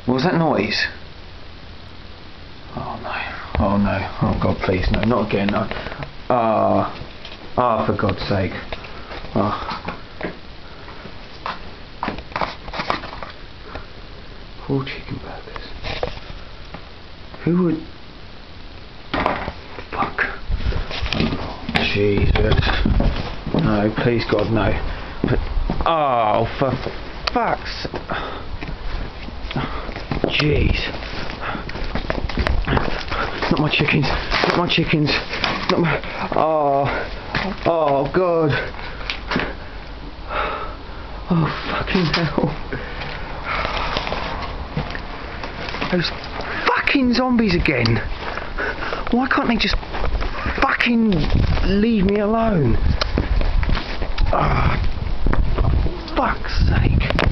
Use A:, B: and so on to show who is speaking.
A: What was that noise? Oh no, oh no, oh God, please, no, not again, no. For God's sake. Four chicken burgers. Who would... Fuck. Jesus. No, please God, no. But, for fuck's... Jeez. Not my chickens. Not my chickens. Not my... Oh God. Oh fucking hell. Those fucking zombies again. Why can't they just fucking leave me alone? Fuck's sake.